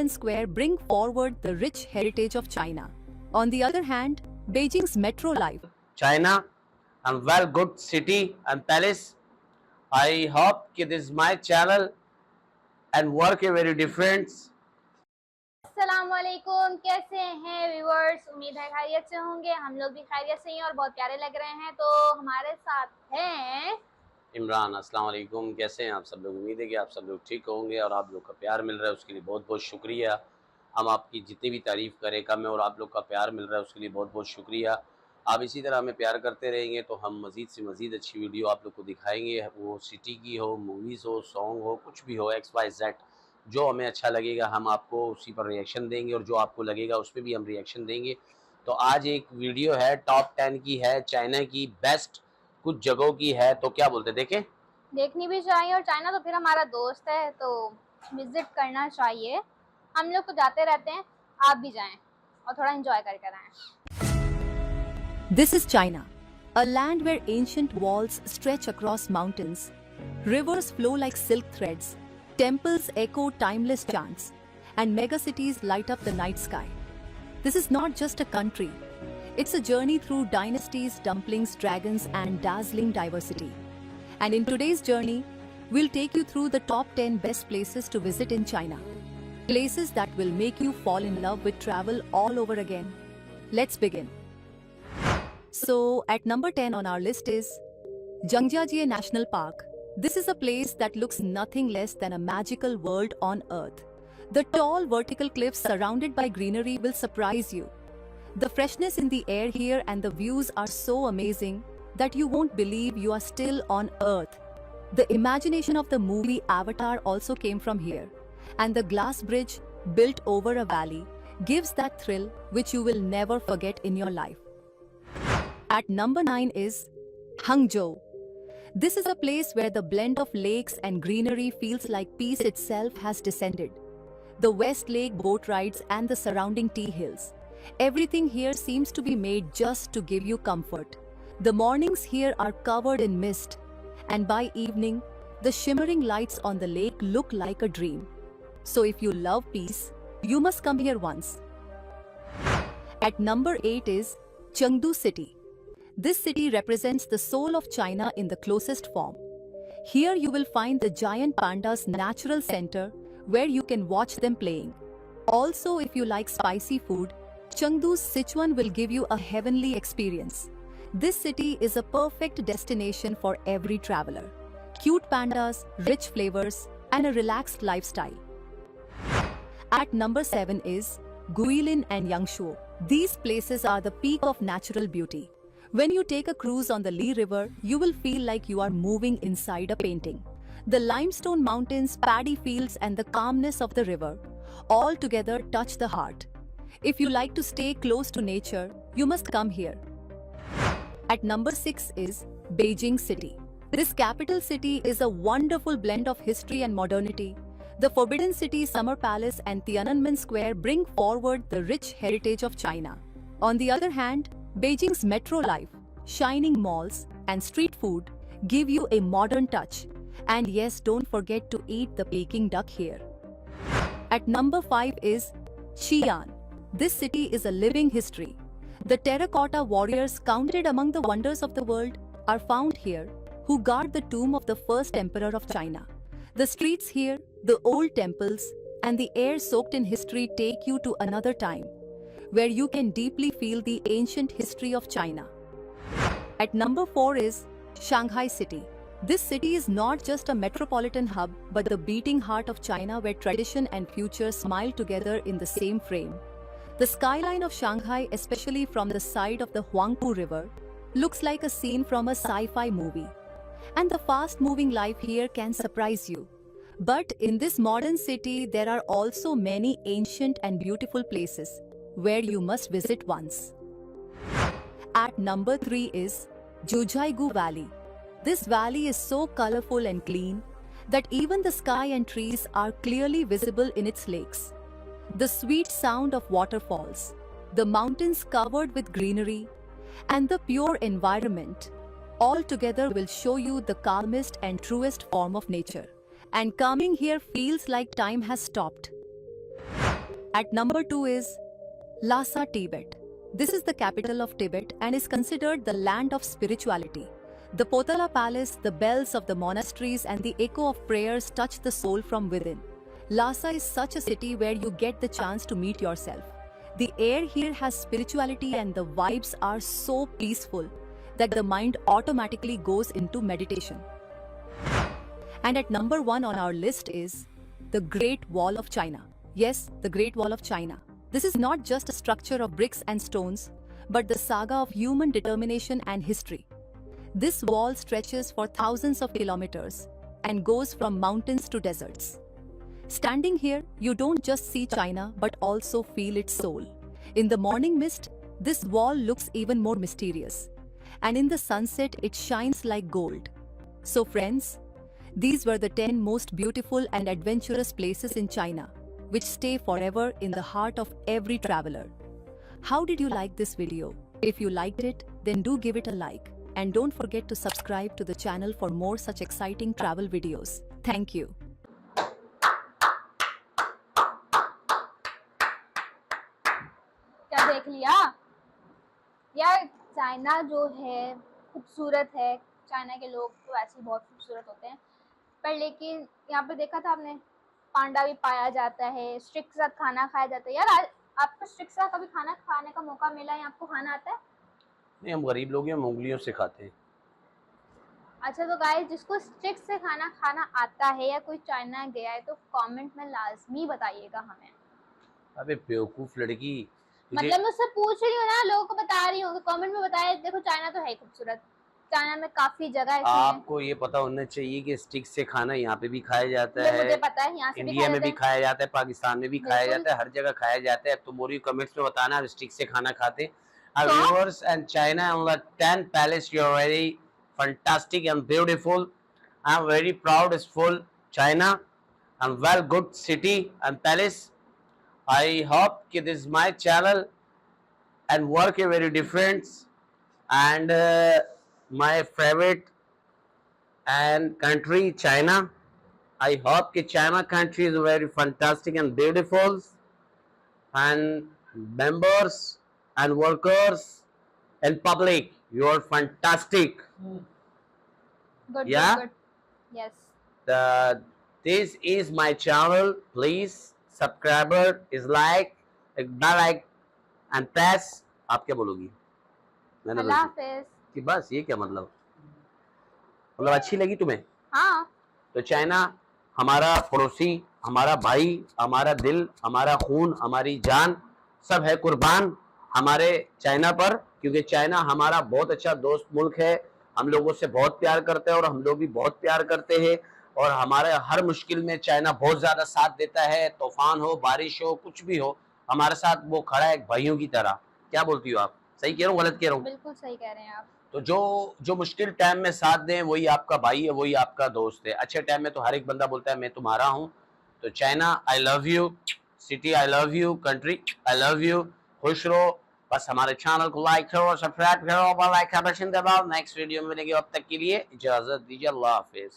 Square bring forward the rich heritage of China. On the other hand, Beijing's metro life, China and well good city and palace. I hope that this is my channel and work a very different. अस्सलामुअलैकुम, कैसे हैं viewers. उम्मीद है खैरियत से होंगे। हम लोग भी खैरियत से हैं और बहुत प्यारे लग रहे हैं। तो हमारे साथ हैं इमरान। अस्सलाम वालेकुम, कैसे हैं आप सब लोग। उम्मीद है कि आप सब लोग ठीक होंगे और आप लोग का प्यार मिल रहा है उसके लिए बहुत बहुत शुक्रिया। हम आपकी जितनी भी तारीफ़ करें कम है और आप लोग का प्यार मिल रहा है उसके लिए बहुत बहुत शुक्रिया। आप इसी तरह हमें प्यार करते रहेंगे तो हम मज़ीद से मज़ीद अच्छी वीडियो आप लोग को दिखाएंगे, वो सिटी की हो, मूवीज़ हो, सॉन्ग हो, कुछ भी हो, XYZ जो हमें अच्छा लगेगा हम आपको उसी पर रिएक्शन देंगे और जो आपको लगेगा उस पर भी हम रिएक्शन देंगे। तो आज एक वीडियो है टॉप 10 की है, चाइना की बेस्ट कुछ जगहों की है। तो क्या बोलते देखें, देखनी भी चाहिए और चाइना तो फिर हमारा दोस्त है तो विजिट करना चाहिए। हम लोग तो जाते रहते हैं, आप भी जाएं और थोड़ा एंजॉय करके आएं। this is China, a land where ancient walls stretch across mountains, rivers flow like silk threads, temples echo timeless chants, and megacities light up the night sky. This is not just a country, it's a journey through dynasties, dumplings, dragons, and dazzling diversity. And in today's journey, we'll take you through the top 10 best places to visit in China. Places that will make you fall in love with travel all over again. Let's begin. So, at number 10 on our list is Zhangjiajie National Park. This is a place that looks nothing less than a magical world on earth. The tall vertical cliffs surrounded by greenery will surprise you. The freshness in the air here and the views are so amazing that you won't believe you are still on earth. The imagination of the movie Avatar also came from here, and the glass bridge built over a valley gives that thrill which you will never forget in your life. At number 9 is Hangzhou. This is a place where the blend of lakes and greenery feels like peace itself has descended. The West Lake boat rides and the surrounding tea hills. Everything here seems to be made just to give you comfort. The mornings here are covered in mist, and by evening, the shimmering lights on the lake look like a dream. So if you love peace, you must come here once. At number 8 is Chengdu City. This city represents the soul of China in the closest form. Here you will find the giant pandas natural center where you can watch them playing. Also, if you like spicy food, Chengdu's Sichuan will give you a heavenly experience. This city is a perfect destination for every traveler. Cute pandas, rich flavors, and a relaxed lifestyle. At number 7 is Guilin and Yangshuo. These places are the peak of natural beauty. When you take a cruise on the Li River, you will feel like you are moving inside a painting. The limestone mountains, paddy fields, and the calmness of the river all together touch the heart. If you like to stay close to nature, you must come here. At number 6 is Beijing City. This capital city is a wonderful blend of history and modernity. The Forbidden City, Summer Palace, and Tiananmen Square bring forward the rich heritage of China. On the other hand, Beijing's metro life, shining malls, and street food give you a modern touch. And yes, don't forget to eat the Peking duck here. At number 5 is Xi'an. This city is a living history. The terracotta warriors counted among the wonders of the world are found here, who guard the tomb of the first emperor of China. The streets here, the old temples, and the air soaked in history take you to another time, where you can deeply feel the ancient history of China. At number 4 is Shanghai City. This city is not just a metropolitan hub, but the beating heart of China where tradition and future smile together in the same frame. The skyline of Shanghai, especially from the side of the Huangpu River, looks like a scene from a sci-fi movie. And the fast-moving life here can surprise you. But in this modern city, there are also many ancient and beautiful places where you must visit once. At number 3 is Jiuzhaigou Valley. This valley is so colorful and clean that even the sky and trees are clearly visible in its lakes. The sweet sound of waterfalls, the mountains covered with greenery, and the pure environment all together will show you the calmest and truest form of nature. And coming here feels like time has stopped. At number 2 is Lhasa, Tibet. This is the capital of Tibet and is considered the land of spirituality. The Potala Palace, the bells of the monasteries, and the echo of prayers touch the soul from within. Lhasa is such a city where you get the chance to meet yourself. The air here has spirituality and the vibes are so peaceful that the mind automatically goes into meditation. And at number 1 on our list is the Great Wall of China. Yes, the Great Wall of China. This is not just a structure of bricks and stones, but the saga of human determination and history. This wall stretches for thousands of kilometers and goes from mountains to deserts. Standing here, you don't just see China but also feel its soul. In the morning mist, this wall looks even more mysterious, and in the sunset, it shines like gold. So friends, these were the 10 most beautiful and adventurous places in China, which stay forever in the heart of every traveler. How did you like this video? If you liked it, then do give it a like. And don't forget to subscribe to the channel for more such exciting travel videos. Thank you. क्या देख लिया यार? China जो है खूबसूरत है, China के लोग तो वैसे ही बहुत खूबसूरत होते हैं, पर लेकिन यहाँ पे देखा था आपने, पांडा भी पाया जाता है, स्टिक के साथ खाना खाया जाता है। यार आज आपको स्टिक के साथ कभी खाना खाने का मौका मिला है? आपको खाना आता है? नहीं, हम गरीब लोग हैं, हम उंगलियों से खाते हैं। अच्छा तो गाइस, जिसको स्टिक से खाना खाना आता है या कोई चाइना गया है तो कमेंट में लाजमी बताइएगा हमें। अबे बेवकूफ लड़की, मतलब मैं उससे पूछ रही हूँ ना, लोगों को बता रही हूँ, कमेंट में बताया। देखो चाइना तो है खूबसूरत, चाइना में काफी जगह ऐसी है। आपको ये पता होना चाहिए कि स्टिक से खाना यहाँ पे भी खाया जाता है, मुझे पता है, यहाँ से इंडिया में भी खाया जाता है, पाकिस्तान में भी खाया बिल्कुल। जाता है, हर जगह खाया जाता है। तो मोरी कमेंट्स में बताना आप स्टिक से खाना खाते हैं। Our So? viewers and China on the 10 palace, you are very fantastic and beautiful. I am very proud as full China and well good city and palace. I hope that this is my channel and work is very different and my favorite and country China. I hope that China country is very fantastic and beautiful, and members and workers and public, you are fantastic. Good, Yeah? good. Yes. This is my channel. Please subscriber is like bell and press. आप क्या बोलोगी? मैंने अल्लाह बोला हाफिज। कि बस ये क्या मतलब अच्छी लगी तुम्हें? हाँ। तो चाइना हमारा पड़ोसी, हमारा भाई, हमारा दिल, हमारा खून, हमारी जान सब है कुर्बान हमारे चाइना पर, क्योंकि चाइना हमारा बहुत अच्छा दोस्त मुल्क है, हम लोगों से बहुत प्यार करते हैं और हम लोग भी बहुत प्यार करते हैं, और हमारे हर मुश्किल में चाइना बहुत ज़्यादा साथ देता है। तूफान हो, बारिश हो, कुछ भी हो, हमारे साथ वो खड़ा है एक भाइयों की तरह। क्या बोलती हो आप? सही कह रहा हूँ, गलत कह रहा हूँ? बिल्कुल सही कह रहे हैं आप। तो जो मुश्किल टाइम में साथ दें वही आपका भाई है, वही आपका दोस्त है। अच्छे टाइम में तो हर एक बंदा बोलता है मैं तुम्हारा हूँ। तो China I love you, city I love you, country I love you, खुश रहो। बस हमारे चैनल को लाइक करो, सब्सक्राइब करो, बेल आइकन दबाओ। नेक्स्ट वीडियो में मिलेंगे, अब तक के लिए इजाजत दीजिए। अल्लाह हाफिज।